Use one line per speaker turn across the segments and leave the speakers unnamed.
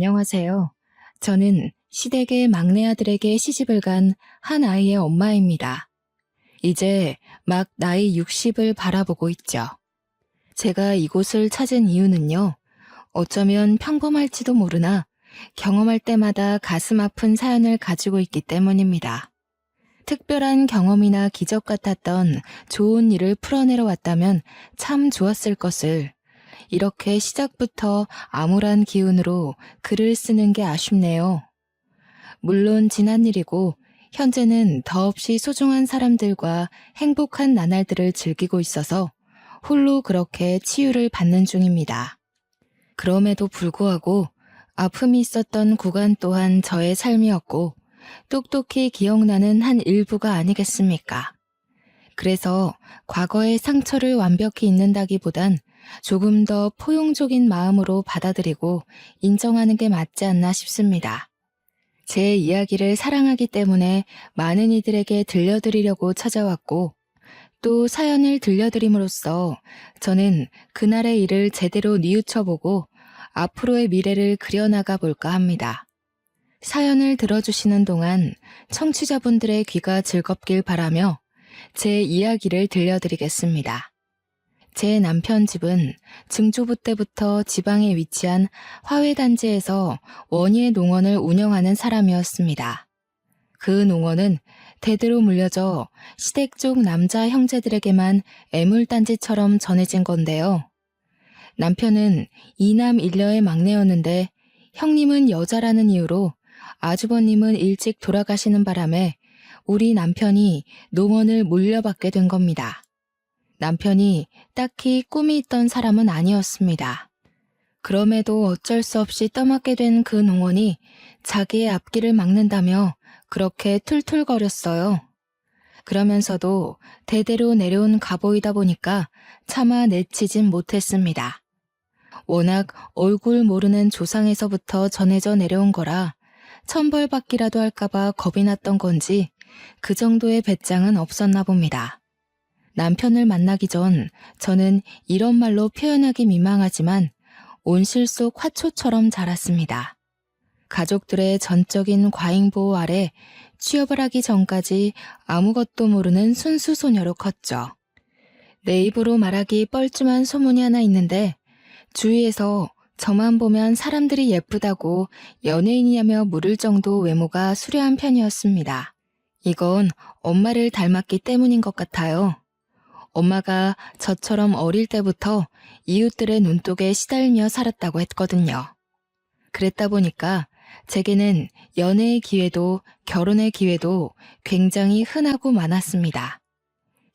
안녕하세요. 저는 시댁의 막내 아들에게 시집을 간 한 아이의 엄마입니다. 이제 막 나이 60을 바라보고 있죠. 제가 이곳을 찾은 이유는요, 어쩌면 평범할지도 모르나 경험할 때마다 가슴 아픈 사연을 가지고 있기 때문입니다. 특별한 경험이나 기적 같았던 좋은 일을 풀어내러 왔다면 참 좋았을 것을 이렇게 시작부터 암울한 기운으로 글을 쓰는 게 아쉽네요. 물론 지난 일이고 현재는 더없이 소중한 사람들과 행복한 나날들을 즐기고 있어서 홀로 그렇게 치유를 받는 중입니다. 그럼에도 불구하고 아픔이 있었던 구간 또한 저의 삶이었고 똑똑히 기억나는 한 일부가 아니겠습니까? 그래서 과거의 상처를 완벽히 잊는다기보단 조금 더 포용적인 마음으로 받아들이고 인정하는 게 맞지 않나 싶습니다. 제 이야기를 사랑하기 때문에 많은 이들에게 들려드리려고 찾아왔고 또 사연을 들려드림으로써 저는 그날의 일을 제대로 뉘우쳐보고 앞으로의 미래를 그려나가 볼까 합니다. 사연을 들어주시는 동안 청취자분들의 귀가 즐겁길 바라며 제 이야기를 들려드리겠습니다. 제 남편 집은 증조부 때부터 지방에 위치한 화훼단지에서 원예 농원을 운영하는 사람이었습니다. 그 농원은 대대로 물려져 시댁 쪽 남자 형제들에게만 애물단지처럼 전해진 건데요. 남편은 이남 일녀의 막내였는데 형님은 여자라는 이유로 아주버님은 일찍 돌아가시는 바람에 우리 남편이 농원을 물려받게 된 겁니다. 남편이 딱히 꿈이 있던 사람은 아니었습니다. 그럼에도 어쩔 수 없이 떠맡게 된 그 농원이 자기의 앞길을 막는다며 그렇게 툴툴거렸어요. 그러면서도 대대로 내려온 가보이다 보니까 차마 내치진 못했습니다. 워낙 얼굴 모르는 조상에서부터 전해져 내려온 거라 천벌받기라도 할까봐 겁이 났던 건지 그 정도의 배짱은 없었나 봅니다. 남편을 만나기 전 저는 이런 말로 표현하기 민망하지만 온실 속 화초처럼 자랐습니다. 가족들의 전적인 과잉보호 아래 취업을 하기 전까지 아무것도 모르는 순수 소녀로 컸죠. 내 입으로 말하기 뻘쭘한 소문이 하나 있는데 주위에서 저만 보면 사람들이 예쁘다고 연예인이냐며 물을 정도 외모가 수려한 편이었습니다. 이건 엄마를 닮았기 때문인 것 같아요. 엄마가 저처럼 어릴 때부터 이웃들의 눈독에 시달며 살았다고 했거든요. 그랬다 보니까 제게는 연애의 기회도 결혼의 기회도 굉장히 흔하고 많았습니다.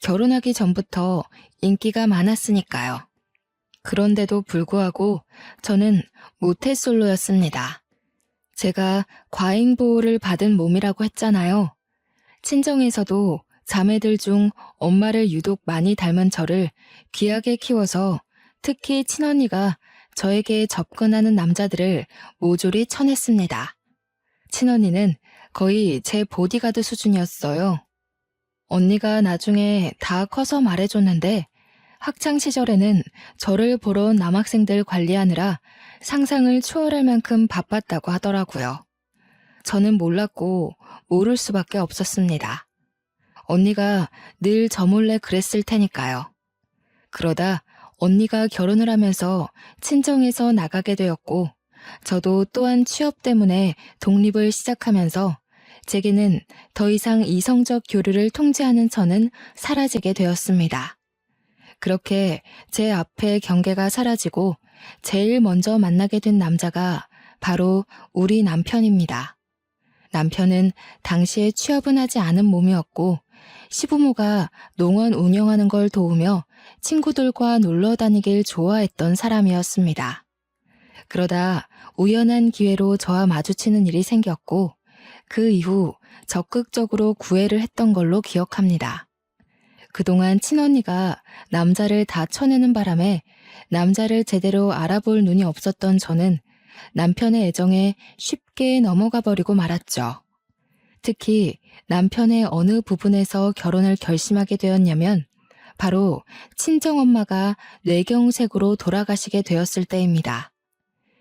결혼하기 전부터 인기가 많았으니까요. 그런데도 불구하고 저는 모태솔로였습니다. 제가 과잉보호를 받은 몸이라고 했잖아요. 친정에서도 자매들 중 엄마를 유독 많이 닮은 저를 귀하게 키워서 특히 친언니가 저에게 접근하는 남자들을 모조리 쳐냈습니다. 친언니는 거의 제 보디가드 수준이었어요. 언니가 나중에 다 커서 말해줬는데 학창시절에는 저를 보러 온 남학생들 관리하느라 상상을 초월할 만큼 바빴다고 하더라고요. 저는 몰랐고 모를 수밖에 없었습니다. 언니가 늘 저 몰래 그랬을 테니까요. 그러다 언니가 결혼을 하면서 친정에서 나가게 되었고 저도 또한 취업 때문에 독립을 시작하면서 제게는 더 이상 이성적 교류를 통제하는 저는 사라지게 되었습니다. 그렇게 제 앞에 경계가 사라지고 제일 먼저 만나게 된 남자가 바로 우리 남편입니다. 남편은 당시에 취업은 하지 않은 몸이었고 시부모가 농원 운영하는 걸 도우며 친구들과 놀러 다니길 좋아했던 사람이었습니다. 그러다 우연한 기회로 저와 마주치는 일이 생겼고 그 이후 적극적으로 구애를 했던 걸로 기억합니다. 그동안 친언니가 남자를 다 쳐내는 바람에 남자를 제대로 알아볼 눈이 없었던 저는 남편의 애정에 쉽게 넘어가 버리고 말았죠. 특히 남편의 어느 부분에서 결혼을 결심하게 되었냐면 바로 친정엄마가 뇌경색으로 돌아가시게 되었을 때입니다.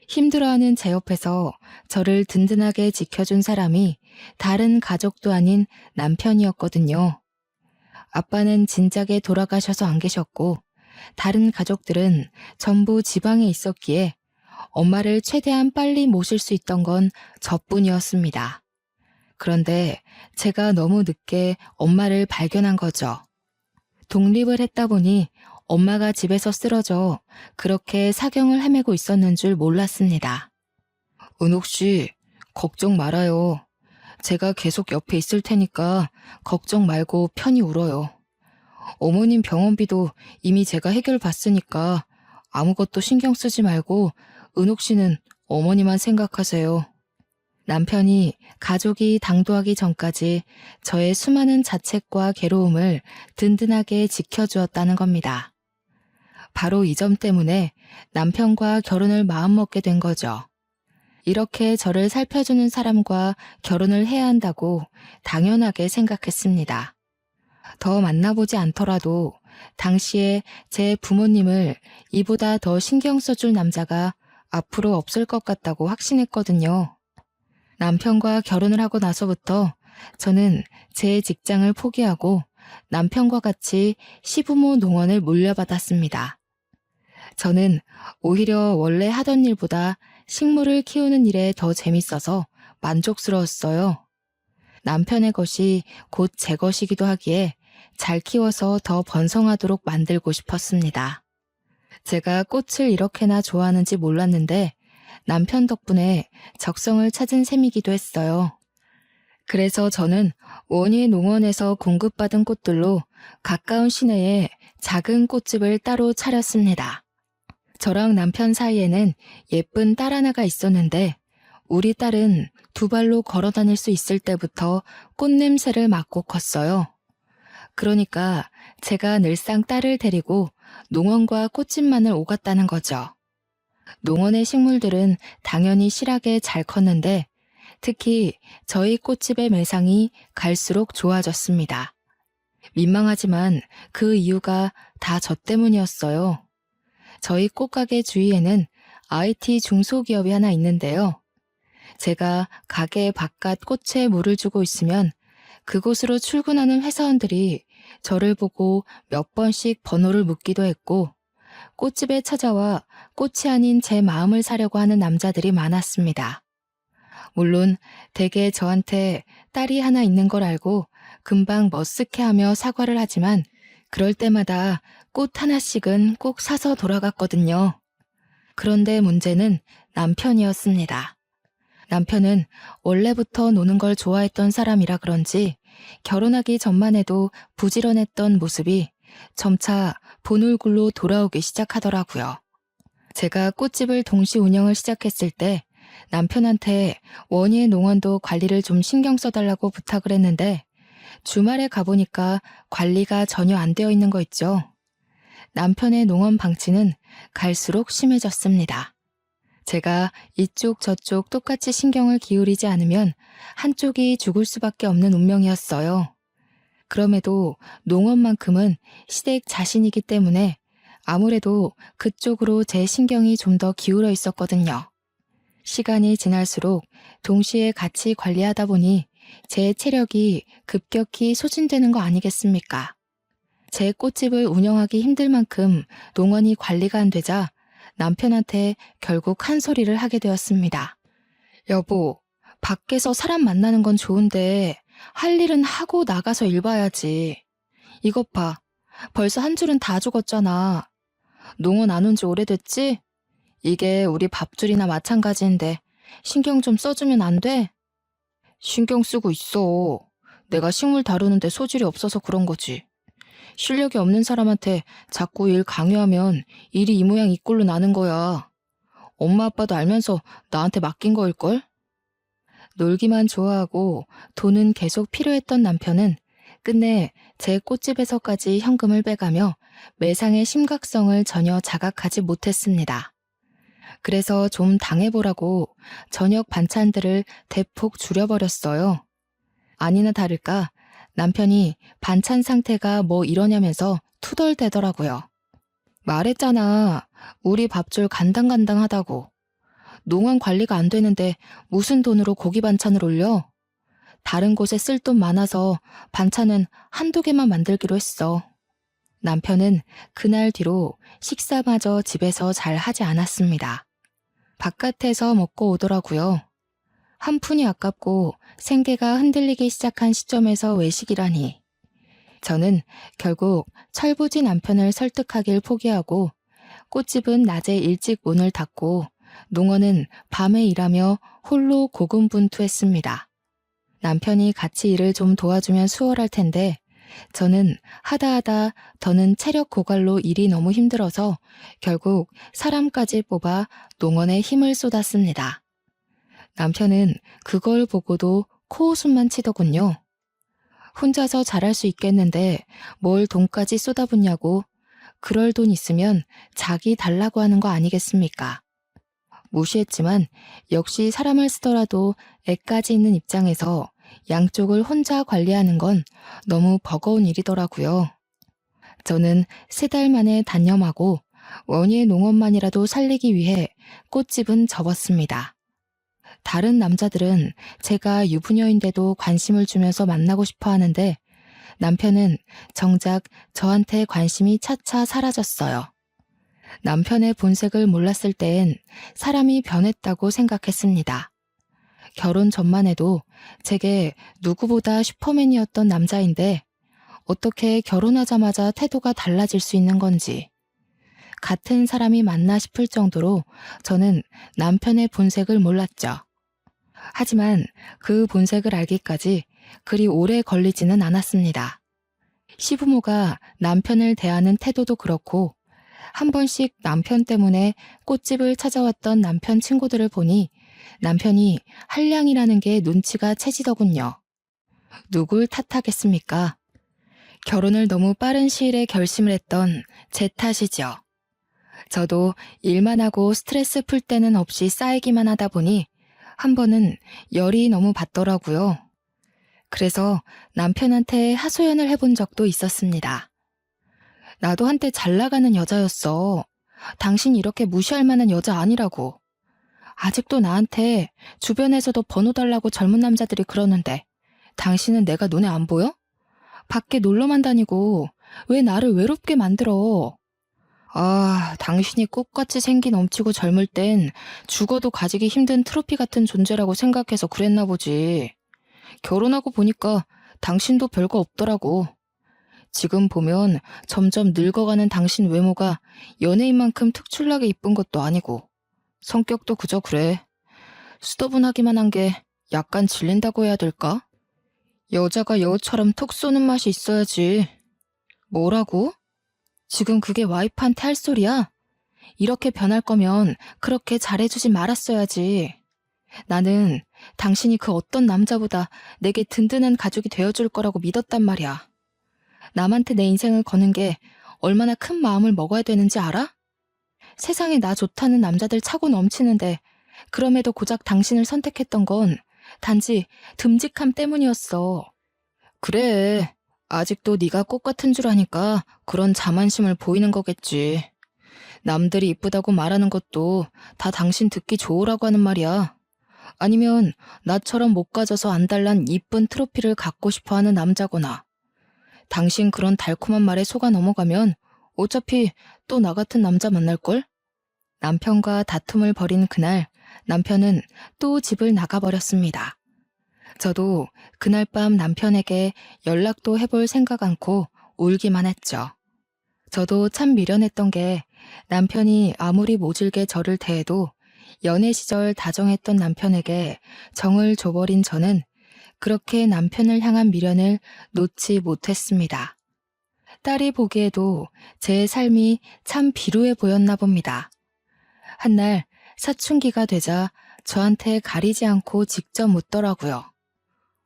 힘들어하는 제 옆에서 저를 든든하게 지켜준 사람이 다른 가족도 아닌 남편이었거든요. 아빠는 진작에 돌아가셔서 안 계셨고, 다른 가족들은 전부 지방에 있었기에 엄마를 최대한 빨리 모실 수 있던 건 저뿐이었습니다. 그런데 제가 너무 늦게 엄마를 발견한 거죠. 독립을 했다 보니 엄마가 집에서 쓰러져 그렇게 사경을 헤매고 있었는 줄 몰랐습니다. 은옥 씨, 걱정 말아요. 제가 계속 옆에 있을 테니까 걱정 말고 편히 울어요. 어머님 병원비도 이미 제가 해결 봤으니까 아무것도 신경 쓰지 말고 은옥 씨는 어머니만 생각하세요. 남편이 가족이 당도하기 전까지 저의 수많은 자책과 괴로움을 든든하게 지켜주었다는 겁니다. 바로 이 점 때문에 남편과 결혼을 마음먹게 된 거죠. 이렇게 저를 살펴주는 사람과 결혼을 해야 한다고 당연하게 생각했습니다. 더 만나보지 않더라도 당시에 제 부모님을 이보다 더 신경 써줄 남자가 앞으로 없을 것 같다고 확신했거든요. 남편과 결혼을 하고 나서부터 저는 제 직장을 포기하고 남편과 같이 시부모 농원을 물려받았습니다. 저는 오히려 원래 하던 일보다 식물을 키우는 일에 더 재밌어서 만족스러웠어요. 남편의 것이 곧 제 것이기도 하기에 잘 키워서 더 번성하도록 만들고 싶었습니다. 제가 꽃을 이렇게나 좋아하는지 몰랐는데 남편 덕분에 적성을 찾은 셈이기도 했어요. 그래서 저는 원예 농원에서 공급받은 꽃들로 가까운 시내에 작은 꽃집을 따로 차렸습니다. 저랑 남편 사이에는 예쁜 딸 하나가 있었는데 우리 딸은 두 발로 걸어 다닐 수 있을 때부터 꽃 냄새를 맡고 컸어요. 그러니까 제가 늘상 딸을 데리고 농원과 꽃집만을 오갔다는 거죠. 농원의 식물들은 당연히 실하게 잘 컸는데 특히 저희 꽃집의 매상이 갈수록 좋아졌습니다. 민망하지만 그 이유가 다 저 때문이었어요. 저희 꽃가게 주위에는 IT 중소기업이 하나 있는데요. 제가 가게 바깥 꽃에 물을 주고 있으면 그곳으로 출근하는 회사원들이 저를 보고 몇 번씩 번호를 묻기도 했고 꽃집에 찾아와 꽃이 아닌 제 마음을 사려고 하는 남자들이 많았습니다. 물론 대개 저한테 딸이 하나 있는 걸 알고 금방 머쓱해하며 사과를 하지만 그럴 때마다 꽃 하나씩은 꼭 사서 돌아갔거든요. 그런데 문제는 남편이었습니다. 남편은 원래부터 노는 걸 좋아했던 사람이라 그런지 결혼하기 전만 해도 부지런했던 모습이 점차 본울굴로 돌아오기 시작하더라고요. 제가 꽃집을 동시 운영을 시작했을 때 남편한테 원예 농원도 관리를 좀 신경 써달라고 부탁을 했는데 주말에 가보니까 관리가 전혀 안 되어 있는 거 있죠. 남편의 농원 방치는 갈수록 심해졌습니다. 제가 이쪽 저쪽 똑같이 신경을 기울이지 않으면 한쪽이 죽을 수밖에 없는 운명이었어요. 그럼에도 농원만큼은 시댁 자신이기 때문에 아무래도 그쪽으로 제 신경이 좀 더 기울어 있었거든요. 시간이 지날수록 동시에 같이 관리하다 보니 제 체력이 급격히 소진되는 거 아니겠습니까? 제 꽃집을 운영하기 힘들 만큼 농원이 관리가 안 되자 남편한테 결국 한 소리를 하게 되었습니다. 여보, 밖에서 사람 만나는 건 좋은데 할 일은 하고 나가서 일 봐야지. 이것 봐, 벌써 한 줄은 다 죽었잖아. 농원 안 온 지 오래됐지? 이게 우리 밥줄이나 마찬가지인데 신경 좀 써주면 안 돼? 신경 쓰고 있어. 내가 식물 다루는데 소질이 없어서 그런 거지. 실력이 없는 사람한테 자꾸 일 강요하면 일이 이 모양 이 꼴로 나는 거야. 엄마 아빠도 알면서 나한테 맡긴 거일걸? 놀기만 좋아하고 돈은 계속 필요했던 남편은 끝내 제 꽃집에서까지 현금을 빼가며 매상의 심각성을 전혀 자각하지 못했습니다. 그래서 좀 당해보라고 저녁 반찬들을 대폭 줄여버렸어요. 아니나 다를까 남편이 반찬 상태가 뭐 이러냐면서 투덜대더라고요. 말했잖아. 우리 밥줄 간당간당하다고. 농원 관리가 안 되는데 무슨 돈으로 고기 반찬을 올려? 다른 곳에 쓸 돈 많아서 반찬은 한두 개만 만들기로 했어. 남편은 그날 뒤로 식사마저 집에서 잘 하지 않았습니다. 바깥에서 먹고 오더라고요. 한 푼이 아깝고 생계가 흔들리기 시작한 시점에서 외식이라니. 저는 결국 철부지 남편을 설득하길 포기하고 꽃집은 낮에 일찍 문을 닫고 농원은 밤에 일하며 홀로 고군분투했습니다. 남편이 같이 일을 좀 도와주면 수월할 텐데 저는 하다하다 더는 체력 고갈로 일이 너무 힘들어서 결국 사람까지 뽑아 농원에 힘을 쏟았습니다. 남편은 그걸 보고도 코웃음만 치더군요. 혼자서 잘할 수 있겠는데 뭘 돈까지 쏟아붓냐고. 그럴 돈 있으면 자기 달라고 하는 거 아니겠습니까? 무시했지만 역시 사람을 쓰더라도 애까지 있는 입장에서 양쪽을 혼자 관리하는 건 너무 버거운 일이더라고요. 저는 3달 만에 단념하고 원희의 농원만이라도 살리기 위해 꽃집은 접었습니다. 다른 남자들은 제가 유부녀인데도 관심을 주면서 만나고 싶어 하는데 남편은 정작 저한테 관심이 차차 사라졌어요. 남편의 본색을 몰랐을 땐 사람이 변했다고 생각했습니다. 결혼 전만 해도 제게 누구보다 슈퍼맨이었던 남자인데 어떻게 결혼하자마자 태도가 달라질 수 있는 건지. 같은 사람이 맞나 싶을 정도로 저는 남편의 본색을 몰랐죠. 하지만 그 본색을 알기까지 그리 오래 걸리지는 않았습니다. 시부모가 남편을 대하는 태도도 그렇고 한 번씩 남편 때문에 꽃집을 찾아왔던 남편 친구들을 보니 남편이 한량이라는 게 눈치가 채지더군요. 누굴 탓하겠습니까? 결혼을 너무 빠른 시일에 결심을 했던 제 탓이죠. 저도 일만 하고 스트레스 풀 때는 없이 쌓이기만 하다 보니 한 번은 열이 너무 받더라고요. 그래서 남편한테 하소연을 해본 적도 있었습니다. 나도 한때 잘 나가는 여자였어. 당신 이렇게 무시할 만한 여자 아니라고. 아직도 나한테 주변에서도 번호 달라고 젊은 남자들이 그러는데 당신은 내가 눈에 안 보여? 밖에 놀러만 다니고 왜 나를 외롭게 만들어? 아, 당신이 꽃같이 생기 넘치고 젊을 땐 죽어도 가지기 힘든 트로피 같은 존재라고 생각해서 그랬나 보지. 결혼하고 보니까 당신도 별거 없더라고. 지금 보면 점점 늙어가는 당신 외모가 연예인만큼 특출나게 이쁜 것도 아니고 성격도 그저 그래. 수더분하기만 한 게 약간 질린다고 해야 될까? 여자가 여우처럼 톡 쏘는 맛이 있어야지. 뭐라고? 지금 그게 와이프한테 할 소리야? 이렇게 변할 거면 그렇게 잘해주지 말았어야지. 나는 당신이 그 어떤 남자보다 내게 든든한 가족이 되어줄 거라고 믿었단 말이야. 남한테 내 인생을 거는 게 얼마나 큰 마음을 먹어야 되는지 알아? 세상에 나 좋다는 남자들 차고 넘치는데 그럼에도 고작 당신을 선택했던 건 단지 듬직함 때문이었어. 그래, 아직도 네가 꽃 같은 줄 아니까 그런 자만심을 보이는 거겠지. 남들이 이쁘다고 말하는 것도 다 당신 듣기 좋으라고 하는 말이야. 아니면 나처럼 못 가져서 안달난 이쁜 트로피를 갖고 싶어하는 남자거나. 당신 그런 달콤한 말에 속아 넘어가면 어차피 또 나 같은 남자 만날걸? 남편과 다툼을 벌인 그날 남편은 또 집을 나가버렸습니다. 저도 그날 밤 남편에게 연락도 해볼 생각 않고 울기만 했죠. 저도 참 미련했던 게 남편이 아무리 모질게 저를 대해도 연애 시절 다정했던 남편에게 정을 줘버린 저는 그렇게 남편을 향한 미련을 놓지 못했습니다. 딸이 보기에도 제 삶이 참 비루해 보였나 봅니다. 한날 사춘기가 되자 저한테 가리지 않고 직접 묻더라고요.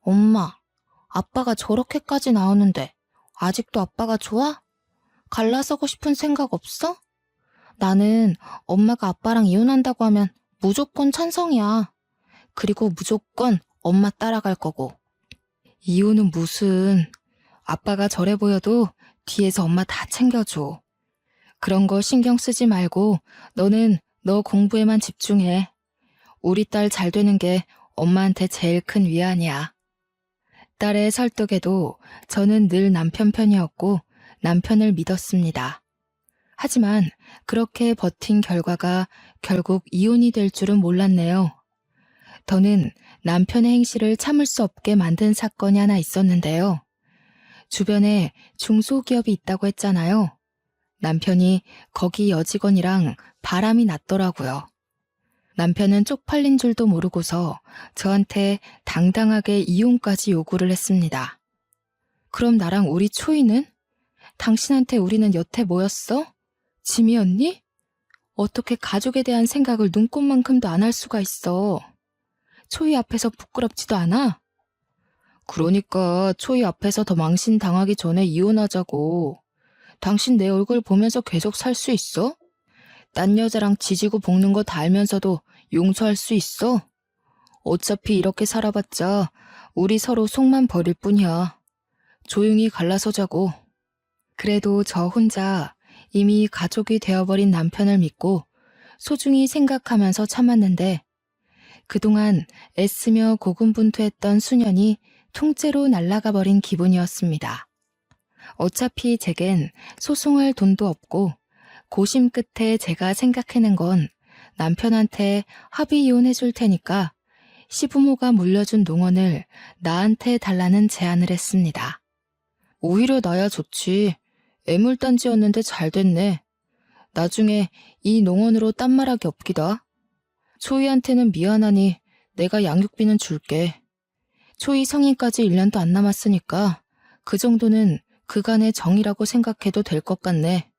엄마, 아빠가 저렇게까지 나오는데 아직도 아빠가 좋아? 갈라서고 싶은 생각 없어? 나는 엄마가 아빠랑 이혼한다고 하면 무조건 찬성이야. 그리고 무조건 엄마 따라갈 거고. 이혼은 무슨. 아빠가 저래 보여도 뒤에서 엄마 다 챙겨줘. 그런 거 신경 쓰지 말고 너는 너 공부에만 집중해. 우리 딸 잘 되는 게 엄마한테 제일 큰 위안이야. 딸의 설득에도 저는 늘 남편 편이었고 남편을 믿었습니다. 하지만 그렇게 버틴 결과가 결국 이혼이 될 줄은 몰랐네요. 더는 남편의 행실을 참을 수 없게 만든 사건이 하나 있었는데요. 주변에 중소기업이 있다고 했잖아요. 남편이 거기 여직원이랑 바람이 났더라고요. 남편은 쪽팔린 줄도 모르고서 저한테 당당하게 이혼까지 요구를 했습니다. 그럼 나랑 우리 초이는? 당신한테 우리는 여태 뭐였어? 짐이었니? 어떻게 가족에 대한 생각을 눈꼽만큼도 안 할 수가 있어. 초이 앞에서 부끄럽지도 않아? 그러니까 초이 앞에서 더 망신당하기 전에 이혼하자고. 당신 내 얼굴 보면서 계속 살 수 있어? 딴 여자랑 지지고 볶는 거 다 알면서도 용서할 수 있어? 어차피 이렇게 살아봤자 우리 서로 속만 버릴 뿐이야. 조용히 갈라서자고. 그래도 저 혼자 이미 가족이 되어버린 남편을 믿고 소중히 생각하면서 참았는데 그동안 애쓰며 고군분투했던 수년이 통째로 날아가 버린 기분이었습니다. 어차피 제겐 소송할 돈도 없고 고심 끝에 제가 생각해낸 건 남편한테 합의 이혼해줄 테니까 시부모가 물려준 농원을 나한테 달라는 제안을 했습니다. 오히려 나야 좋지. 애물단지였는데 잘 됐네. 나중에 이 농원으로 딴 말하기 없기다. 초이한테는 미안하니 내가 양육비는 줄게. 초이 성인까지 1년도 안 남았으니까 그 정도는 그간의 정이라고 생각해도 될 것 같네.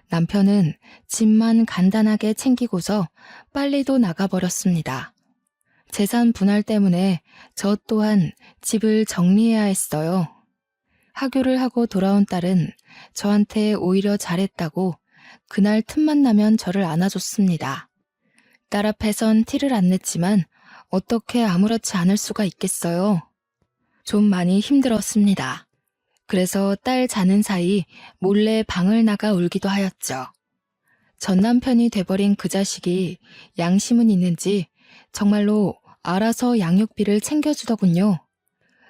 남편은 집만 간단하게 챙기고서 빨리도 나가버렸습니다. 재산 분할 때문에 저 또한 집을 정리해야 했어요. 하교를 하고 돌아온 딸은 저한테 오히려 잘했다고 그날 틈만 나면 저를 안아줬습니다. 딸 앞에선 티를 안 냈지만 어떻게 아무렇지 않을 수가 있겠어요. 좀 많이 힘들었습니다. 그래서 딸 자는 사이 몰래 방을 나가 울기도 하였죠. 전 남편이 돼버린 그 자식이 양심은 있는지 정말로 알아서 양육비를 챙겨주더군요.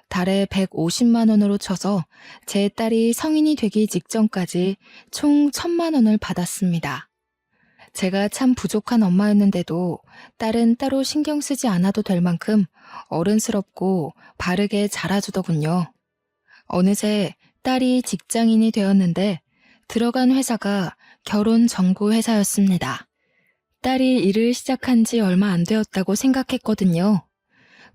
달에 150만 원으로 쳐서 제 딸이 성인이 되기 직전까지 총 1,000만 원을 받았습니다. 제가 참 부족한 엄마였는데도 딸은 따로 신경 쓰지 않아도 될 만큼 어른스럽고 바르게 자라주더군요. 어느새 딸이 직장인이 되었는데 들어간 회사가 결혼 정보 회사였습니다. 딸이 일을 시작한 지 얼마 안 되었다고 생각했거든요.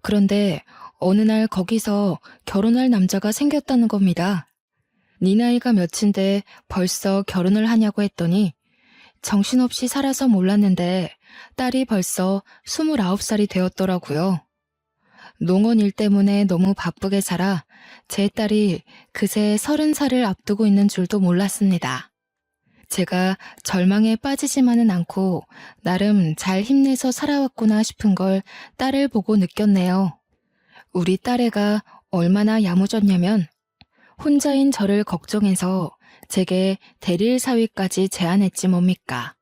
그런데 어느 날 거기서 결혼할 남자가 생겼다는 겁니다. 네 나이가 몇인데 벌써 결혼을 하냐고 했더니 정신없이 살아서 몰랐는데 딸이 벌써 29살이 되었더라고요. 농원 일 때문에 너무 바쁘게 살아 제 딸이 그새 30살을 앞두고 있는 줄도 몰랐습니다. 제가 절망에 빠지지만은 않고 나름 잘 힘내서 살아왔구나 싶은 걸 딸을 보고 느꼈네요. 우리 딸애가 얼마나 야무졌냐면 혼자인 저를 걱정해서 제게 대릴 사위까지 제안했지 뭡니까.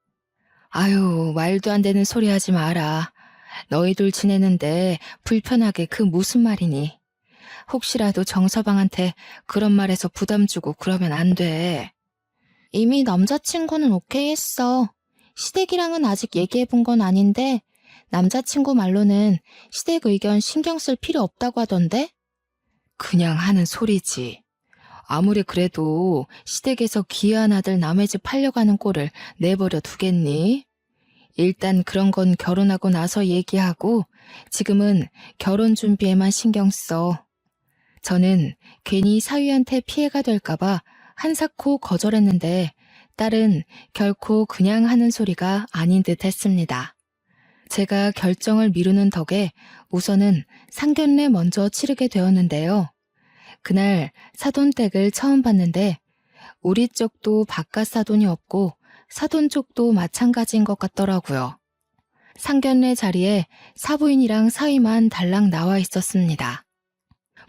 아유, 말도 안 되는 소리 하지 마라. 너희들 지내는데 불편하게 그 무슨 말이니. 혹시라도 정서방한테 그런 말해서 부담 주고 그러면 안 돼. 이미 남자친구는 오케이 했어. 시댁이랑은 아직 얘기해본 건 아닌데 남자친구 말로는 시댁 의견 신경 쓸 필요 없다고 하던데? 그냥 하는 소리지. 아무리 그래도 시댁에서 귀한 아들 남의 집 팔려가는 꼴을 내버려 두겠니? 일단 그런 건 결혼하고 나서 얘기하고 지금은 결혼 준비에만 신경 써. 저는 괜히 사위한테 피해가 될까봐 한사코 거절했는데 딸은 결코 그냥 하는 소리가 아닌 듯 했습니다. 제가 결정을 미루는 덕에 우선은 상견례 먼저 치르게 되었는데요. 그날 사돈댁을 처음 봤는데 우리 쪽도 바깥 사돈이 없고 사돈 쪽도 마찬가지인 것 같더라고요. 상견례 자리에 사부인이랑 사위만 달랑 나와 있었습니다.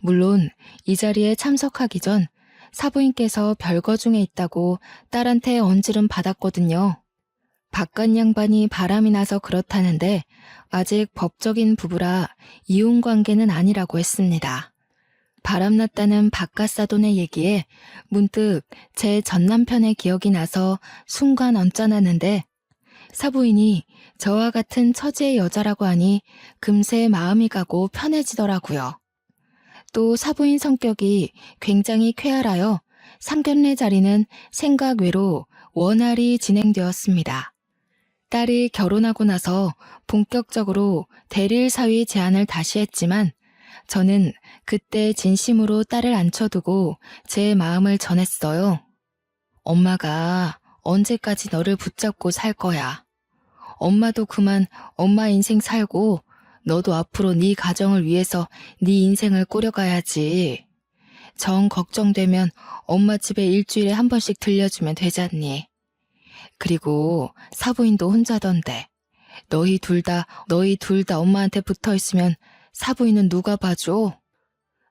물론 이 자리에 참석하기 전 사부인께서 별거 중에 있다고 딸한테 언질은 받았거든요. 바깥 양반이 바람이 나서 그렇다는데 아직 법적인 부부라 이혼 관계는 아니라고 했습니다. 바람났다는 바깥사돈의 얘기에 문득 제 전남편의 기억이 나서 순간 언짢았는데 사부인이 저와 같은 처지의 여자라고 하니 금세 마음이 가고 편해지더라고요. 또 사부인 성격이 굉장히 쾌활하여 상견례 자리는 생각 외로 원활히 진행되었습니다. 딸이 결혼하고 나서 본격적으로 대릴 사위 제안을 다시 했지만 저는 그때 진심으로 딸을 앉혀두고 제 마음을 전했어요. 엄마가 언제까지 너를 붙잡고 살 거야. 엄마도 그만 엄마 인생 살고 너도 앞으로 네 가정을 위해서 네 인생을 꾸려가야지. 정 걱정되면 엄마 집에 일주일에 한 번씩 들려주면 되잖니. 그리고 사부인도 혼자던데. 너희 둘 다 엄마한테 붙어있으면 사부인은 누가 봐줘?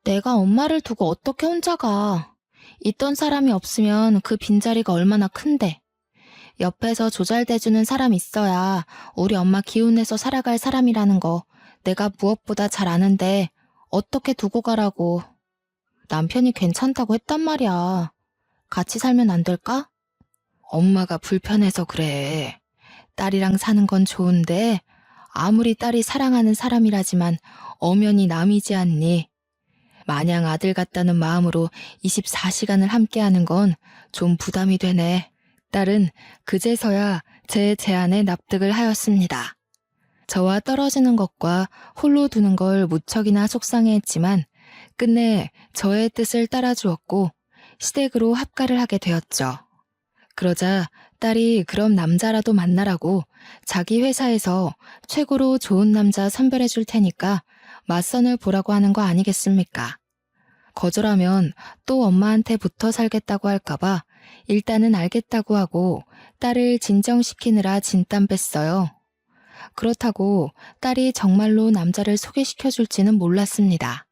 내가 엄마를 두고 어떻게 혼자 가. 있던 사람이 없으면 그 빈자리가 얼마나 큰데. 옆에서 조잘대주는 사람 있어야 우리 엄마 기운내서 살아갈 사람이라는 거 내가 무엇보다 잘 아는데 어떻게 두고 가라고. 남편이 괜찮다고 했단 말이야. 같이 살면 안 될까? 엄마가 불편해서 그래. 딸이랑 사는 건 좋은데 아무리 딸이 사랑하는 사람이라지만 엄연히 남이지 않니. 마냥 아들 같다는 마음으로 24시간을 함께하는 건 좀 부담이 되네. 딸은 그제서야 제 제안에 납득을 하였습니다. 저와 떨어지는 것과 홀로 두는 걸 무척이나 속상해했지만 끝내 저의 뜻을 따라주었고 시댁으로 합가를 하게 되었죠. 그러자 딸이 그럼 남자라도 만나라고 자기 회사에서 최고로 좋은 남자 선별해 줄 테니까 맞선을 보라고 하는 거 아니겠습니까? 거절하면 또 엄마한테 붙어 살겠다고 할까봐 일단은 알겠다고 하고 딸을 진정시키느라 진땀 뺐어요. 그렇다고 딸이 정말로 남자를 소개시켜 줄지는 몰랐습니다.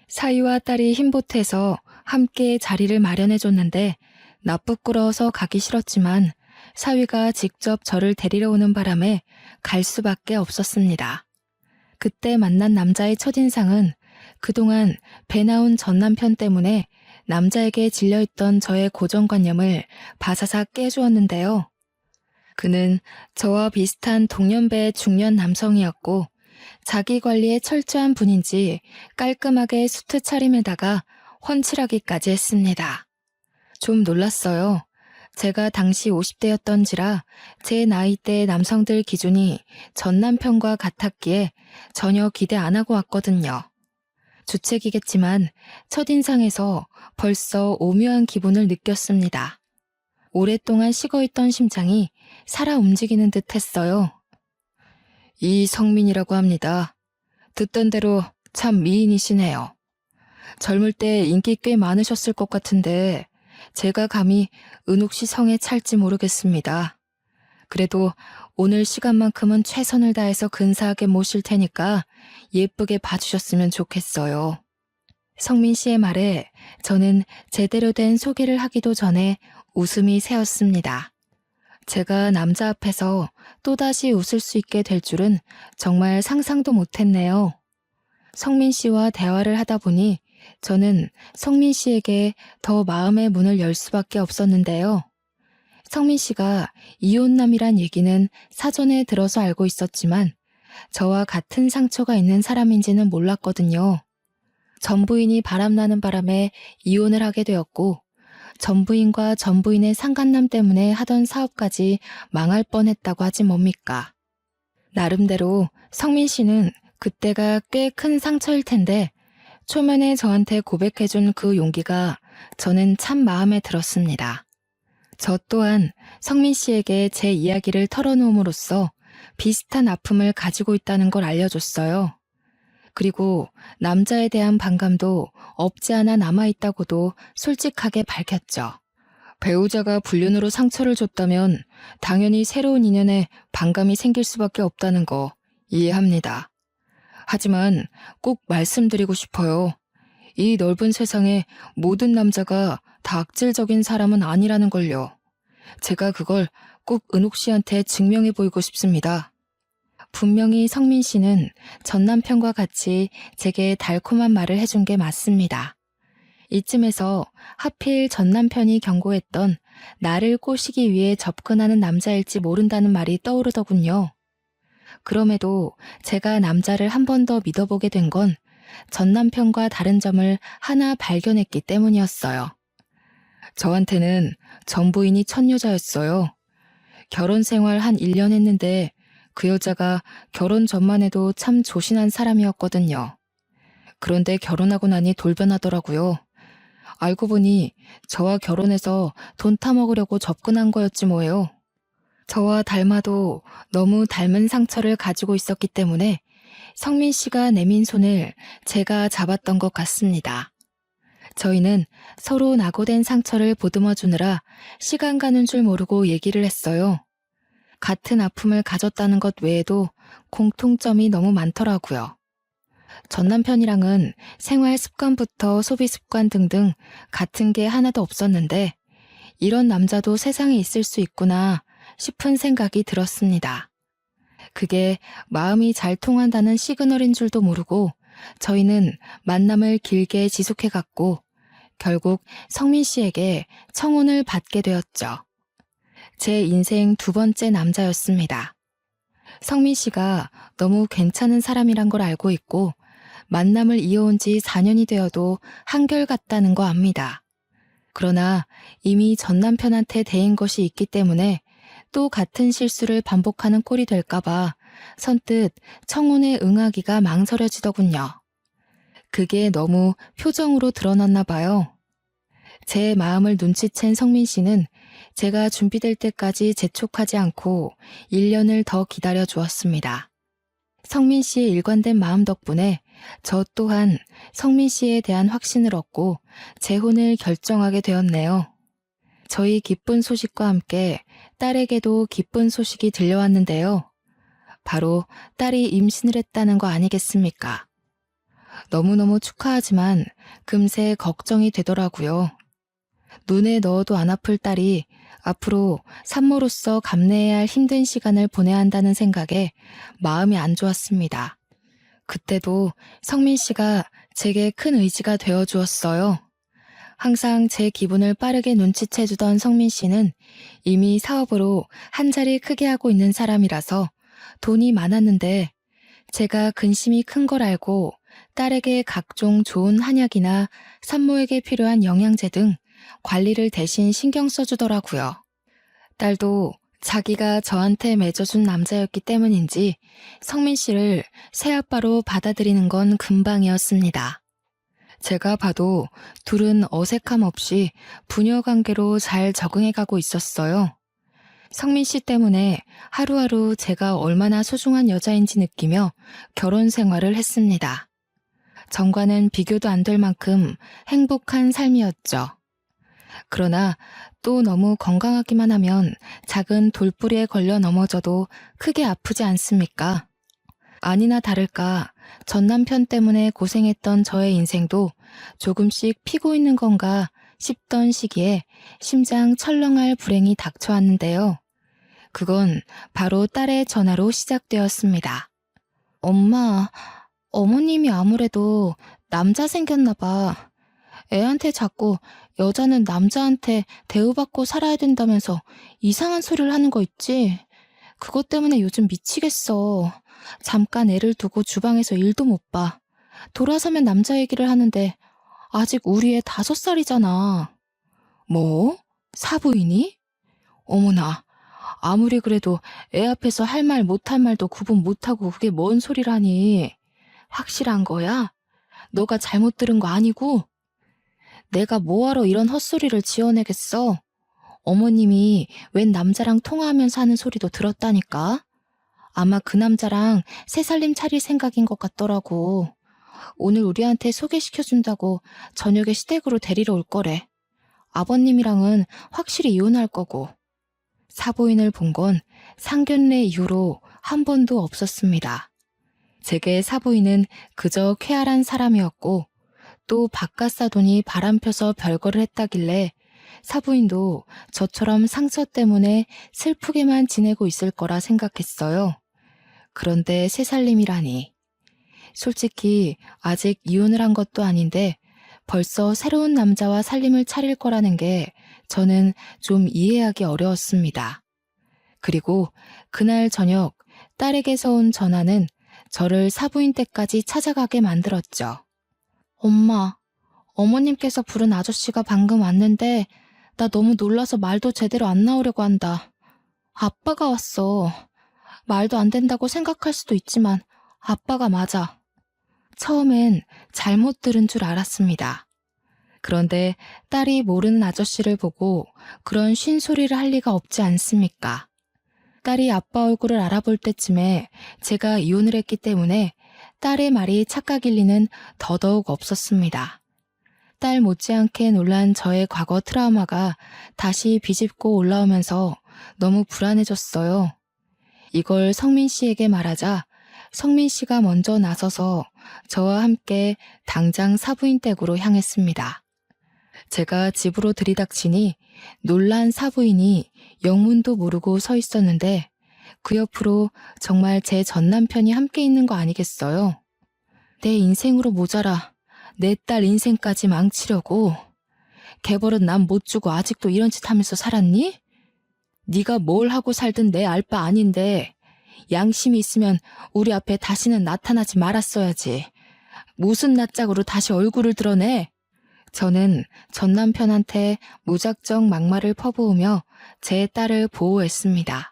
사위와 딸이 힘보태서 함께 자리를 마련해 줬는데 나 부끄러워서 가기 싫었지만 사위가 직접 저를 데리러 오는 바람에 갈 수밖에 없었습니다. 그때 만난 남자의 첫인상은 그동안 배 나온 전남편 때문에 남자에게 질려있던 저의 고정관념을 바사삭 깨주었는데요. 그는 저와 비슷한 동년배의 중년 남성이었고 자기 관리에 철저한 분인지 깔끔하게 수트 차림에다가 훤칠하기까지 했습니다. 좀 놀랐어요. 제가 당시 50대였던지라 제 나이대의 남성들 기준이 전 남편과 같았기에 전혀 기대 안 하고 왔거든요. 주책이겠지만 첫인상에서 벌써 오묘한 기분을 느꼈습니다. 오랫동안 식어있던 심장이 살아 움직이는 듯 했어요. 이성민이라고 합니다. 듣던 대로 참 미인이시네요. 젊을 때 인기 꽤 많으셨을 것 같은데 제가 감히 은옥 씨 성에 찰지 모르겠습니다. 그래도 오늘 시간만큼은 최선을 다해서 근사하게 모실 테니까 예쁘게 봐주셨으면 좋겠어요. 성민 씨의 말에 저는 제대로 된 소개를 하기도 전에 웃음이 새었습니다. 제가 남자 앞에서 또다시 웃을 수 있게 될 줄은 정말 상상도 못했네요. 성민 씨와 대화를 하다 보니 저는 성민 씨에게 더 마음의 문을 열 수밖에 없었는데요. 성민 씨가 이혼남이란 얘기는 사전에 들어서 알고 있었지만 저와 같은 상처가 있는 사람인지는 몰랐거든요. 전부인이 바람나는 바람에 이혼을 하게 되었고 전부인과 전부인의 상간남 때문에 하던 사업까지 망할 뻔했다고 하지 뭡니까. 나름대로 성민 씨는 그때가 꽤 큰 상처일 텐데 초면에 저한테 고백해준 그 용기가 저는 참 마음에 들었습니다. 저 또한 성민 씨에게 제 이야기를 털어놓음으로써 비슷한 아픔을 가지고 있다는 걸 알려줬어요. 그리고 남자에 대한 반감도 없지 않아 남아있다고도 솔직하게 밝혔죠. 배우자가 불륜으로 상처를 줬다면 당연히 새로운 인연에 반감이 생길 수밖에 없다는 거 이해합니다. 하지만 꼭 말씀드리고 싶어요. 이 넓은 세상에 모든 남자가 다 악질적인 사람은 아니라는 걸요. 제가 그걸 꼭 은옥 씨한테 증명해 보이고 싶습니다. 분명히 성민 씨는 전 남편과 같이 제게 달콤한 말을 해준 게 맞습니다. 이쯤에서 하필 전 남편이 경고했던 나를 꼬시기 위해 접근하는 남자일지 모른다는 말이 떠오르더군요. 그럼에도 제가 남자를 한 번 더 믿어보게 된 건 전 남편과 다른 점을 하나 발견했기 때문이었어요. 저한테는 전 부인이 첫 여자였어요. 결혼 생활 한 1년 했는데 그 여자가 결혼 전만 해도 참 조신한 사람이었거든요. 그런데 결혼하고 나니 돌변하더라고요. 알고 보니 저와 결혼해서 돈 타먹으려고 접근한 거였지 뭐예요. 저와 닮아도 너무 닮은 상처를 가지고 있었기 때문에 성민 씨가 내민 손을 제가 잡았던 것 같습니다. 저희는 서로 낙오된 상처를 보듬어 주느라 시간 가는 줄 모르고 얘기를 했어요. 같은 아픔을 가졌다는 것 외에도 공통점이 너무 많더라고요. 전 남편이랑은 생활 습관부터 소비 습관 등등 같은 게 하나도 없었는데 이런 남자도 세상에 있을 수 있구나 싶은 생각이 들었습니다. 그게 마음이 잘 통한다는 시그널인 줄도 모르고 저희는 만남을 길게 지속해갔고 결국 성민 씨에게 청혼을 받게 되었죠. 제 인생 두 번째 남자였습니다. 성민 씨가 너무 괜찮은 사람이란 걸 알고 있고 만남을 이어온 지 4년이 되어도 한결같다는 거 압니다. 그러나 이미 전 남편한테 대인 것이 있기 때문에 또 같은 실수를 반복하는 꼴이 될까봐 선뜻 청혼에 응하기가 망설여지더군요. 그게 너무 표정으로 드러났나 봐요. 제 마음을 눈치챈 성민 씨는 제가 준비될 때까지 재촉하지 않고 1년을 더 기다려 주었습니다. 성민 씨의 일관된 마음 덕분에 저 또한 성민 씨에 대한 확신을 얻고 재혼을 결정하게 되었네요. 저희 기쁜 소식과 함께 딸에게도 기쁜 소식이 들려왔는데요. 바로 딸이 임신을 했다는 거 아니겠습니까? 너무너무 축하하지만 금세 걱정이 되더라고요. 눈에 넣어도 안 아플 딸이 앞으로 산모로서 감내해야 할 힘든 시간을 보내야 한다는 생각에 마음이 안 좋았습니다. 그때도 성민 씨가 제게 큰 의지가 되어 주었어요. 항상 제 기분을 빠르게 눈치채주던 성민 씨는 이미 사업으로 한 자리 크게 하고 있는 사람이라서 돈이 많았는데 제가 근심이 큰 걸 알고 딸에게 각종 좋은 한약이나 산모에게 필요한 영양제 등 관리를 대신 신경 써주더라고요. 딸도 자기가 저한테 맺어준 남자였기 때문인지 성민 씨를 새아빠로 받아들이는 건 금방이었습니다. 제가 봐도 둘은 어색함 없이 부녀 관계로 잘 적응해가고 있었어요. 성민 씨 때문에 하루하루 제가 얼마나 소중한 여자인지 느끼며 결혼 생활을 했습니다. 전과는 비교도 안 될 만큼 행복한 삶이었죠. 그러나 또 너무 건강하기만 하면 작은 돌부리에 걸려 넘어져도 크게 아프지 않습니까? 아니나 다를까 전 남편 때문에 고생했던 저의 인생도 조금씩 피고 있는 건가 싶던 시기에 심장 철렁할 불행이 닥쳐왔는데요. 그건 바로 딸의 전화로 시작되었습니다. 엄마, 어머님이 아무래도 남자 생겼나 봐. 애한테 자꾸 여자는 남자한테 대우받고 살아야 된다면서 이상한 소리를 하는 거 있지? 그것 때문에 요즘 미치겠어. 잠깐 애를 두고 주방에서 일도 못 봐. 돌아서면 남자 얘기를 하는데 아직 우리 애 5살이잖아. 뭐? 사부인이? 어머나, 아무리 그래도 애 앞에서 할 말 못할 말도 구분 못하고 그게 뭔 소리라니. 확실한 거야? 너가 잘못 들은 거 아니고? 내가 뭐하러 이런 헛소리를 지어내겠어? 어머님이 웬 남자랑 통화하면서 하는 소리도 들었다니까? 아마 그 남자랑 새 살림 차릴 생각인 것 같더라고. 오늘 우리한테 소개시켜준다고 저녁에 시댁으로 데리러 올 거래. 아버님이랑은 확실히 이혼할 거고. 사부인을 본 건 상견례 이후로 한 번도 없었습니다. 제게 사부인은 그저 쾌활한 사람이었고 또 바깥 사돈이 바람펴서 별거를 했다길래 사부인도 저처럼 상처 때문에 슬프게만 지내고 있을 거라 생각했어요. 그런데 새살림이라니. 솔직히 아직 이혼을 한 것도 아닌데 벌써 새로운 남자와 살림을 차릴 거라는 게 저는 좀 이해하기 어려웠습니다. 그리고 그날 저녁 딸에게서 온 전화는 저를 사부인 댁까지 찾아가게 만들었죠. 엄마, 어머님께서 부른 아저씨가 방금 왔는데 나 너무 놀라서 말도 제대로 안 나오려고 한다. 아빠가 왔어. 말도 안 된다고 생각할 수도 있지만 아빠가 맞아. 처음엔 잘못 들은 줄 알았습니다. 그런데 딸이 모르는 아저씨를 보고 그런 쉰소리를 할 리가 없지 않습니까? 딸이 아빠 얼굴을 알아볼 때쯤에 제가 이혼을 했기 때문에 딸의 말이 착각일 리는 더더욱 없었습니다. 딸 못지않게 놀란 저의 과거 트라우마가 다시 비집고 올라오면서 너무 불안해졌어요. 이걸 성민 씨에게 말하자 성민 씨가 먼저 나서서 저와 함께 당장 사부인 댁으로 향했습니다. 제가 집으로 들이닥치니 놀란 사부인이 영문도 모르고 서 있었는데 그 옆으로 정말 제 전남편이 함께 있는 거 아니겠어요? 내 인생으로 모자라 내 딸 인생까지 망치려고. 개벌은 남 못 주고 아직도 이런 짓 하면서 살았니? 네가 뭘 하고 살든 내 알 바 아닌데 양심이 있으면 우리 앞에 다시는 나타나지 말았어야지. 무슨 낯짝으로 다시 얼굴을 드러내? 저는 전 남편한테 무작정 막말을 퍼부으며 제 딸을 보호했습니다.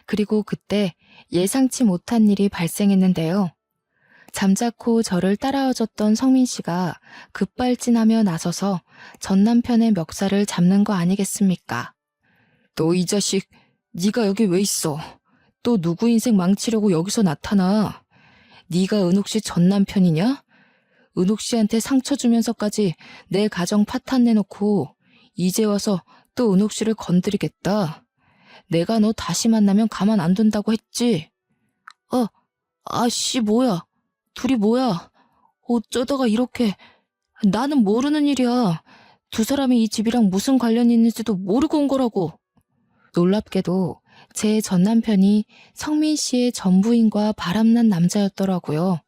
그리고 그때 예상치 못한 일이 발생했는데요. 잠자코 저를 따라와줬던 성민 씨가 급발진하며 나서서 전 남편의 멱살을 잡는 거 아니겠습니까? 너 이 자식, 네가 여기 왜 있어? 또 누구 인생 망치려고 여기서 나타나? 네가 은옥 씨 전 남편이냐? 은옥 씨한테 상처 주면서까지 내 가정 파탄 내놓고 이제 와서 또 은옥 씨를 건드리겠다. 내가 너 다시 만나면 가만 안 둔다고 했지? 아씨 뭐야? 둘이 뭐야? 어쩌다가 이렇게... 나는 모르는 일이야. 두 사람이 이 집이랑 무슨 관련이 있는지도 모르고 온 거라고. 놀랍게도 제 전남편이 성민 씨의 전부인과 바람난 남자였더라고요.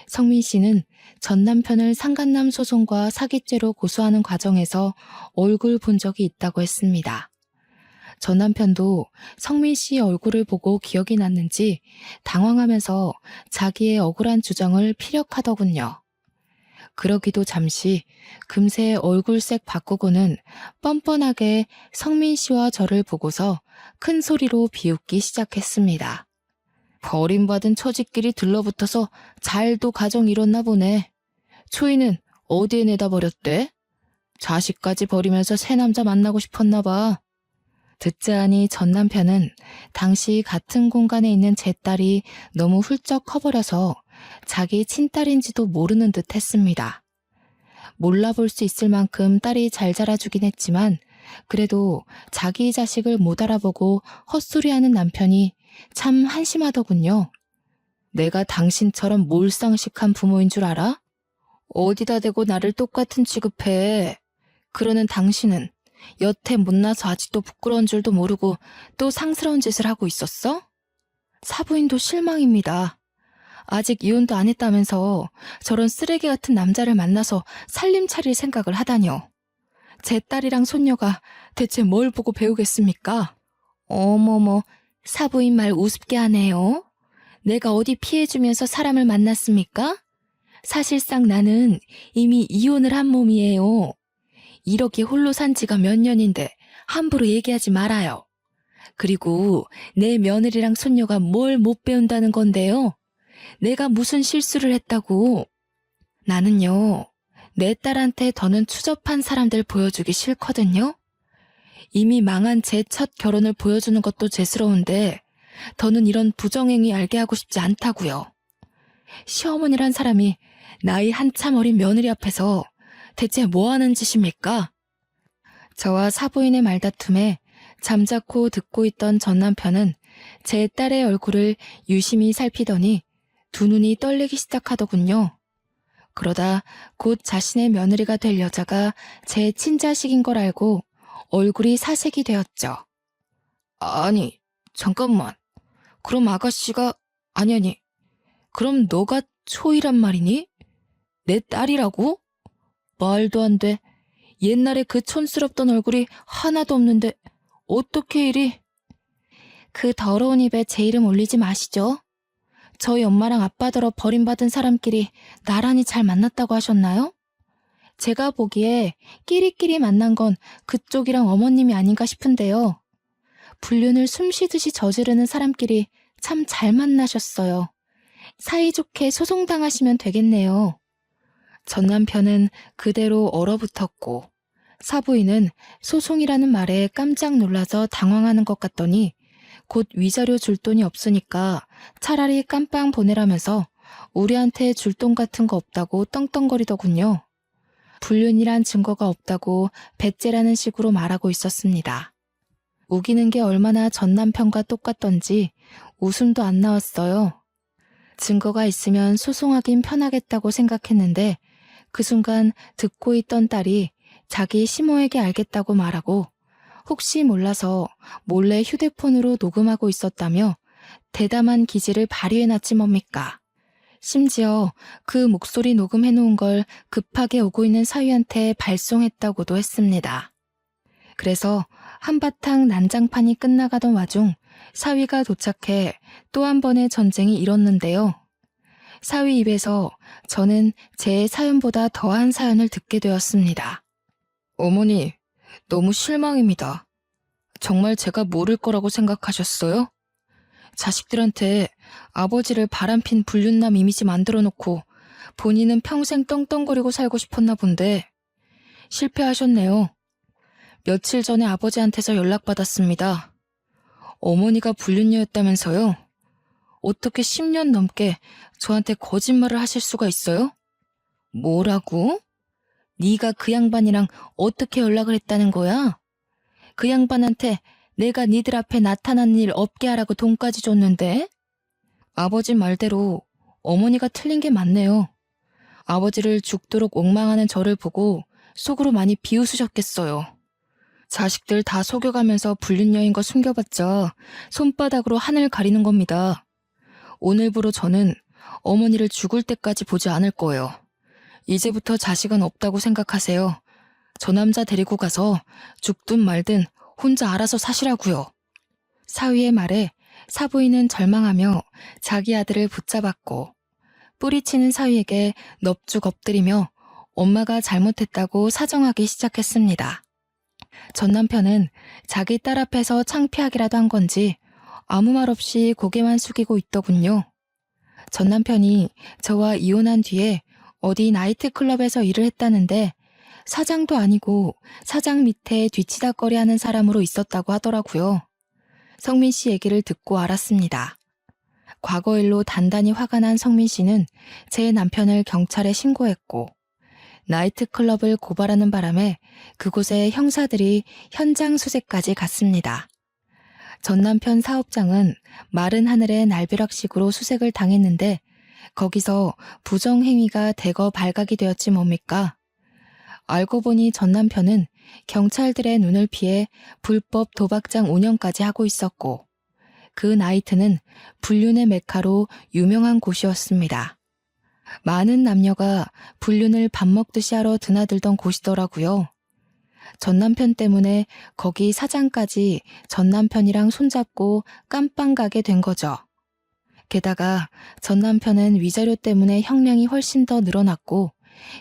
성민 씨는 전남편을 상간남 소송과 사기죄로 고소하는 과정에서 얼굴 본 적이 있다고 했습니다. 전남편도 성민 씨의 얼굴을 보고 기억이 났는지 당황하면서 자기의 억울한 주장을 피력하더군요. 그러기도 잠시 금세 얼굴색 바꾸고는 뻔뻔하게 성민 씨와 저를 보고서 큰 소리로 비웃기 시작했습니다. 버림받은 처지끼리 들러붙어서 잘도 가정 이뤘나 보네. 초이는 어디에 내다 버렸대? 자식까지 버리면서 새 남자 만나고 싶었나 봐. 듣자 하니 전 남편은 당시 같은 공간에 있는 제 딸이 너무 훌쩍 커버려서 자기 친딸인지도 모르는 듯 했습니다. 몰라볼 수 있을 만큼 딸이 잘 자라주긴 했지만 그래도 자기 자식을 못 알아보고 헛소리하는 남편이 참 한심하더군요. 내가 당신처럼 몰상식한 부모인 줄 알아? 어디다 대고 나를 똑같은 취급해. 그러는 당신은 여태 못나서 아직도 부끄러운 줄도 모르고 또 상스러운 짓을 하고 있었어? 사부인도 실망입니다. 아직 이혼도 안 했다면서 저런 쓰레기 같은 남자를 만나서 살림 차릴 생각을 하다뇨. 제 딸이랑 손녀가 대체 뭘 보고 배우겠습니까? 어머머, 사부인 말 우습게 하네요. 내가 어디 피해주면서 사람을 만났습니까? 사실상 나는 이미 이혼을 한 몸이에요. 이렇게 홀로 산 지가 몇 년인데 함부로 얘기하지 말아요. 그리고 내 며느리랑 손녀가 뭘 못 배운다는 건데요. 내가 무슨 실수를 했다고. 나는요, 내 딸한테 더는 추접한 사람들 보여주기 싫거든요. 이미 망한 제 첫 결혼을 보여주는 것도 죄스러운데 더는 이런 부정행위 알게 하고 싶지 않다고요. 시어머니란 사람이 나이 한참 어린 며느리 앞에서 대체 뭐 하는 짓입니까? 저와 사부인의 말다툼에 잠자코 듣고 있던 전 남편은 제 딸의 얼굴을 유심히 살피더니 두 눈이 떨리기 시작하더군요. 그러다 곧 자신의 며느리가 될 여자가 제 친자식인 걸 알고 얼굴이 사색이 되었죠. 아니, 잠깐만. 그럼 아가씨가 아니. 그럼 너가 초이란 말이니? 내 딸이라고? 말도 안 돼. 옛날에 그 촌스럽던 얼굴이 하나도 없는데 어떻게 이리... 그 더러운 입에 제 이름 올리지 마시죠. 저희 엄마랑 아빠더러 버림받은 사람끼리 나란히 잘 만났다고 하셨나요? 제가 보기에 끼리끼리 만난 건 그쪽이랑 어머님이 아닌가 싶은데요. 불륜을 숨쉬듯이 저지르는 사람끼리 참 잘 만나셨어요. 사이좋게 소송당하시면 되겠네요. 전 남편은 그대로 얼어붙었고 사부인은 소송이라는 말에 깜짝 놀라서 당황하는 것 같더니 곧 위자료 줄 돈이 없으니까 차라리 깜빵 보내라면서 우리한테 줄 돈 같은 거 없다고 떵떵거리더군요. 불륜이란 증거가 없다고 배째라는 식으로 말하고 있었습니다. 우기는 게 얼마나 전 남편과 똑같던지 웃음도 안 나왔어요. 증거가 있으면 소송하긴 편하겠다고 생각했는데 그 순간 듣고 있던 딸이 자기 시모에게 알겠다고 말하고 혹시 몰라서 몰래 휴대폰으로 녹음하고 있었다며 대담한 기질을 발휘해놨지 뭡니까. 심지어 그 목소리 녹음해놓은 걸 급하게 오고 있는 사위한테 발송했다고도 했습니다. 그래서 한바탕 난장판이 끝나가던 와중 사위가 도착해 또 한 번의 전쟁이 일었는데요. 사위 입에서 저는 제 사연보다 더한 사연을 듣게 되었습니다. 어머니, 너무 실망입니다. 정말 제가 모를 거라고 생각하셨어요? 자식들한테 아버지를 바람핀 불륜남 이미지 만들어 놓고 본인은 평생 떵떵거리고 살고 싶었나 본데 실패하셨네요. 며칠 전에 아버지한테서 연락받았습니다. 어머니가 불륜녀였다면서요? 어떻게 10년 넘게 저한테 거짓말을 하실 수가 있어요? 뭐라고? 네가 그 양반이랑 어떻게 연락을 했다는 거야? 그 양반한테 내가 니들 앞에 나타나는 일 없게 하라고 돈까지 줬는데? 아버지 말대로 어머니가 틀린 게 맞네요. 아버지를 죽도록 옥망하는 저를 보고 속으로 많이 비웃으셨겠어요. 자식들 다 속여가면서 불륜녀인 거 숨겨봤자 손바닥으로 하늘 가리는 겁니다. 오늘부로 저는 어머니를 죽을 때까지 보지 않을 거예요. 이제부터 자식은 없다고 생각하세요. 저 남자 데리고 가서 죽든 말든 혼자 알아서 사시라고요. 사위의 말에 사부인은 절망하며 자기 아들을 붙잡았고 뿌리치는 사위에게 넙죽 엎드리며 엄마가 잘못했다고 사정하기 시작했습니다. 전 남편은 자기 딸 앞에서 창피하기라도 한 건지 아무 말 없이 고개만 숙이고 있더군요. 전 남편이 저와 이혼한 뒤에 어디 나이트클럽에서 일을 했다는데 사장도 아니고 사장 밑에 뒤치다꺼리하는 사람으로 있었다고 하더라고요. 성민 씨 얘기를 듣고 알았습니다. 과거 일로 단단히 화가 난 성민 씨는 제 남편을 경찰에 신고했고 나이트클럽을 고발하는 바람에 그곳에 형사들이 현장 수색까지 갔습니다. 전 남편 사업장은 마른 하늘의 날벼락식으로 수색을 당했는데 거기서 부정행위가 대거 발각이 되었지 뭡니까? 알고 보니 전 남편은 경찰들의 눈을 피해 불법 도박장 운영까지 하고 있었고 그 나이트는 불륜의 메카로 유명한 곳이었습니다. 많은 남녀가 불륜을 밥 먹듯이 하러 드나들던 곳이더라고요. 전 남편 때문에 거기 사장까지 전 남편이랑 손잡고 깜빵 가게 된 거죠. 게다가 전 남편은 위자료 때문에 형량이 훨씬 더 늘어났고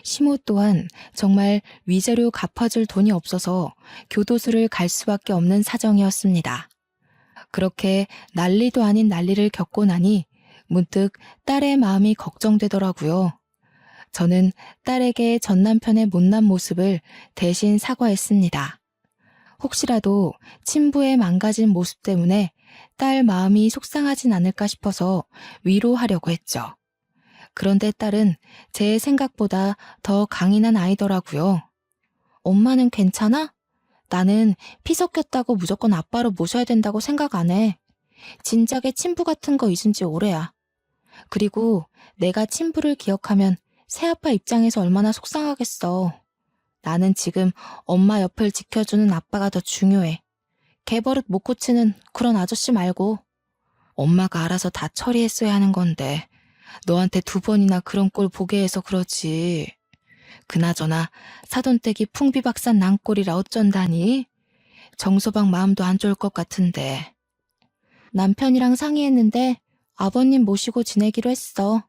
시모 또한 정말 위자료 갚아줄 돈이 없어서 교도소를 갈 수밖에 없는 사정이었습니다. 그렇게 난리도 아닌 난리를 겪고 나니 문득 딸의 마음이 걱정되더라고요. 저는 딸에게 전 남편의 못난 모습을 대신 사과했습니다. 혹시라도 친부의 망가진 모습 때문에 딸 마음이 속상하진 않을까 싶어서 위로하려고 했죠. 그런데 딸은 제 생각보다 더 강인한 아이더라고요. 엄마는 괜찮아? 나는 피 섞였다고 무조건 아빠로 모셔야 된다고 생각 안 해. 진작에 친부 같은 거 잊은 지 오래야. 그리고 내가 친부를 기억하면 새아빠 입장에서 얼마나 속상하겠어. 나는 지금 엄마 옆을 지켜주는 아빠가 더 중요해. 개버릇 못 고치는 그런 아저씨 말고. 엄마가 알아서 다 처리했어야 하는 건데 너한테 2번이나 그런 꼴 보게 해서 그러지. 그나저나 사돈댁이 풍비박산 난 꼴이라 어쩐다니? 정서방 마음도 안 좋을 것 같은데. 남편이랑 상의했는데 아버님 모시고 지내기로 했어.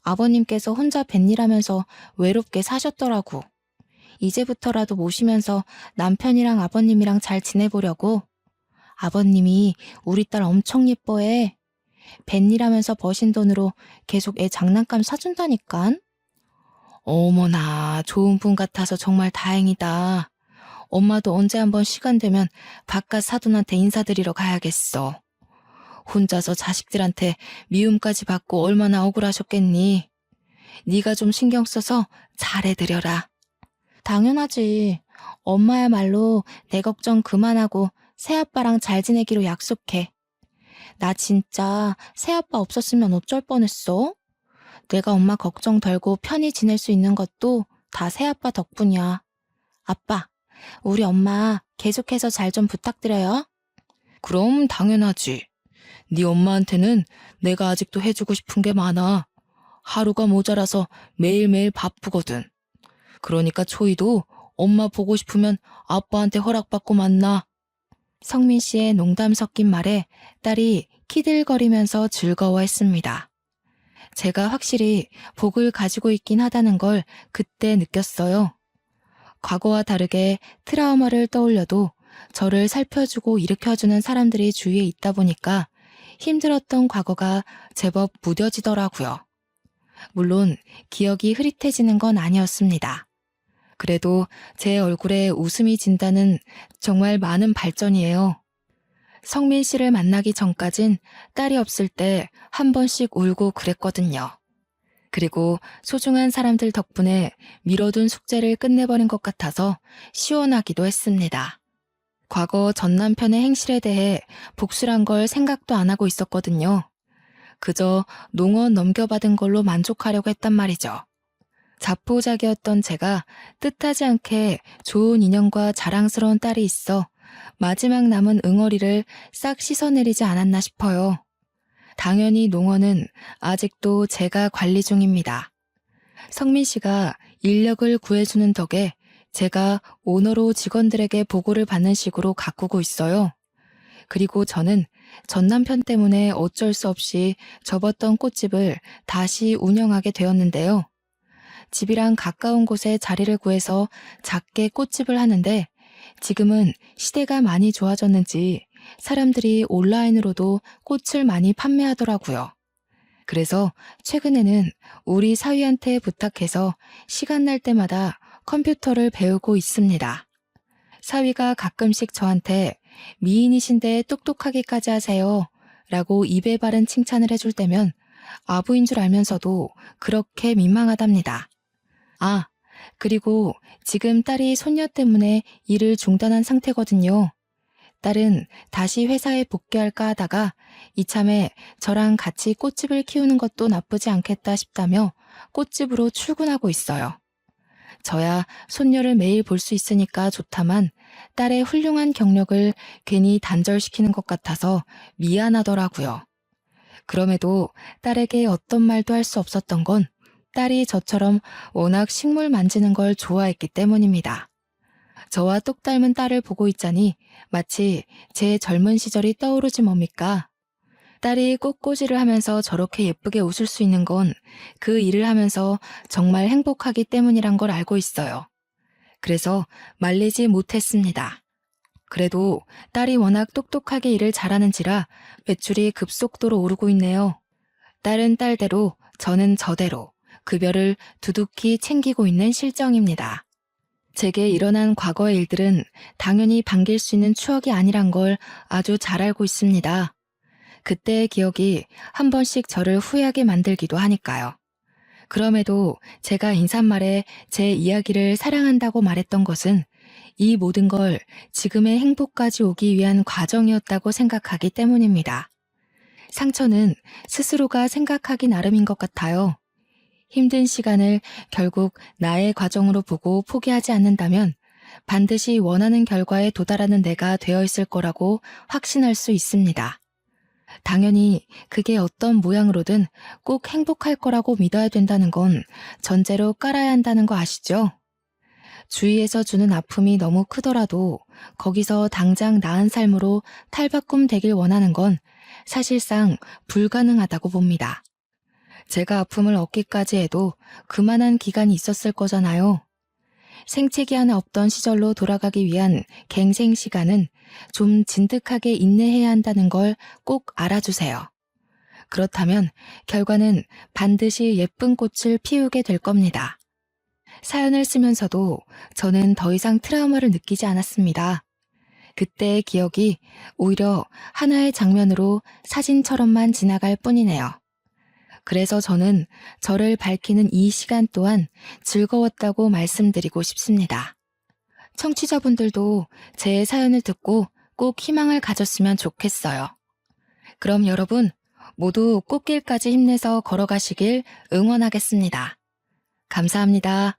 아버님께서 혼자 뱃일하면서 외롭게 사셨더라고. 이제부터라도 모시면서 남편이랑 아버님이랑 잘 지내보려고. 아버님이 우리 딸 엄청 예뻐해. 뱃일하면서 버신 돈으로 계속 애 장난감 사준다니깐. 어머나, 좋은 분 같아서 정말 다행이다. 엄마도 언제 한번 시간 되면 바깥 사돈한테 인사드리러 가야겠어. 혼자서 자식들한테 미움까지 받고 얼마나 억울하셨겠니. 네가 좀 신경 써서 잘해드려라. 당연하지. 엄마야말로 내 걱정 그만하고 새아빠랑 잘 지내기로 약속해. 나 진짜 새아빠 없었으면 어쩔 뻔했어. 내가 엄마 걱정 덜고 편히 지낼 수 있는 것도 다 새아빠 덕분이야. 아빠, 우리 엄마 계속해서 잘 좀 부탁드려요. 그럼 당연하지. 네 엄마한테는 내가 아직도 해주고 싶은 게 많아. 하루가 모자라서 매일매일 바쁘거든. 그러니까 초이도 엄마 보고 싶으면 아빠한테 허락받고 만나. 성민 씨의 농담 섞인 말에 딸이 키들거리면서 즐거워했습니다. 제가 확실히 복을 가지고 있긴 하다는 걸 그때 느꼈어요. 과거와 다르게 트라우마를 떠올려도 저를 살펴주고 일으켜주는 사람들이 주위에 있다 보니까 힘들었던 과거가 제법 무뎌지더라고요. 물론 기억이 흐릿해지는 건 아니었습니다. 그래도 제 얼굴에 웃음이 진다는 정말 많은 발전이에요. 성민 씨를 만나기 전까진 딸이 없을 때 한 번씩 울고 그랬거든요. 그리고 소중한 사람들 덕분에 미뤄둔 숙제를 끝내버린 것 같아서 시원하기도 했습니다. 과거 전 남편의 행실에 대해 복수란 걸 생각도 안 하고 있었거든요. 그저 농원 넘겨받은 걸로 만족하려고 했단 말이죠. 자포자기였던 제가 뜻하지 않게 좋은 인연과 자랑스러운 딸이 있어 마지막 남은 응어리를 싹 씻어내리지 않았나 싶어요. 당연히 농원은 아직도 제가 관리 중입니다. 성민 씨가 인력을 구해주는 덕에 제가 오너로 직원들에게 보고를 받는 식으로 가꾸고 있어요. 그리고 저는 전 남편 때문에 어쩔 수 없이 접었던 꽃집을 다시 운영하게 되었는데요. 집이랑 가까운 곳에 자리를 구해서 작게 꽃집을 하는데 지금은 시대가 많이 좋아졌는지 사람들이 온라인으로도 꽃을 많이 판매하더라고요. 그래서 최근에는 우리 사위한테 부탁해서 시간 날 때마다 컴퓨터를 배우고 있습니다. 사위가 가끔씩 저한테 미인이신데 똑똑하기까지 하세요 라고 입에 바른 칭찬을 해줄 때면 아부인 줄 알면서도 그렇게 민망하답니다. 아, 그리고 지금 딸이 손녀 때문에 일을 중단한 상태거든요. 딸은 다시 회사에 복귀할까 하다가 이참에 저랑 같이 꽃집을 키우는 것도 나쁘지 않겠다 싶다며 꽃집으로 출근하고 있어요. 저야 손녀를 매일 볼 수 있으니까 좋다만 딸의 훌륭한 경력을 괜히 단절시키는 것 같아서 미안하더라고요. 그럼에도 딸에게 어떤 말도 할 수 없었던 건 딸이 저처럼 워낙 식물 만지는 걸 좋아했기 때문입니다. 저와 똑 닮은 딸을 보고 있자니 마치 제 젊은 시절이 떠오르지 뭡니까? 딸이 꽃꽂이를 하면서 저렇게 예쁘게 웃을 수 있는 건 그 일을 하면서 정말 행복하기 때문이란 걸 알고 있어요. 그래서 말리지 못했습니다. 그래도 딸이 워낙 똑똑하게 일을 잘하는지라 매출이 급속도로 오르고 있네요. 딸은 딸대로 저는 저대로 급여를 두둑히 챙기고 있는 실정입니다. 제게 일어난 과거의 일들은 당연히 반길 수 있는 추억이 아니란 걸 아주 잘 알고 있습니다. 그때의 기억이 한 번씩 저를 후회하게 만들기도 하니까요. 그럼에도 제가 인사말에 제 이야기를 사랑한다고 말했던 것은 이 모든 걸 지금의 행복까지 오기 위한 과정이었다고 생각하기 때문입니다. 상처는 스스로가 생각하기 나름인 것 같아요. 힘든 시간을 결국 나의 과정으로 보고 포기하지 않는다면 반드시 원하는 결과에 도달하는 내가 되어 있을 거라고 확신할 수 있습니다. 당연히 그게 어떤 모양으로든 꼭 행복할 거라고 믿어야 된다는 건 전제로 깔아야 한다는 거 아시죠? 주위에서 주는 아픔이 너무 크더라도 거기서 당장 나은 삶으로 탈바꿈 되길 원하는 건 사실상 불가능하다고 봅니다. 제가 아픔을 얻기까지 해도 그만한 기간이 있었을 거잖아요. 생채기 하나 없던 시절로 돌아가기 위한 갱생 시간은 좀 진득하게 인내해야 한다는 걸 꼭 알아주세요. 그렇다면 결과는 반드시 예쁜 꽃을 피우게 될 겁니다. 사연을 쓰면서도 저는 더 이상 트라우마를 느끼지 않았습니다. 그때의 기억이 오히려 하나의 장면으로 사진처럼만 지나갈 뿐이네요. 그래서 저는 저를 밝히는 이 시간 또한 즐거웠다고 말씀드리고 싶습니다. 청취자분들도 제 사연을 듣고 꼭 희망을 가졌으면 좋겠어요. 그럼 여러분 모두 꽃길까지 힘내서 걸어가시길 응원하겠습니다. 감사합니다.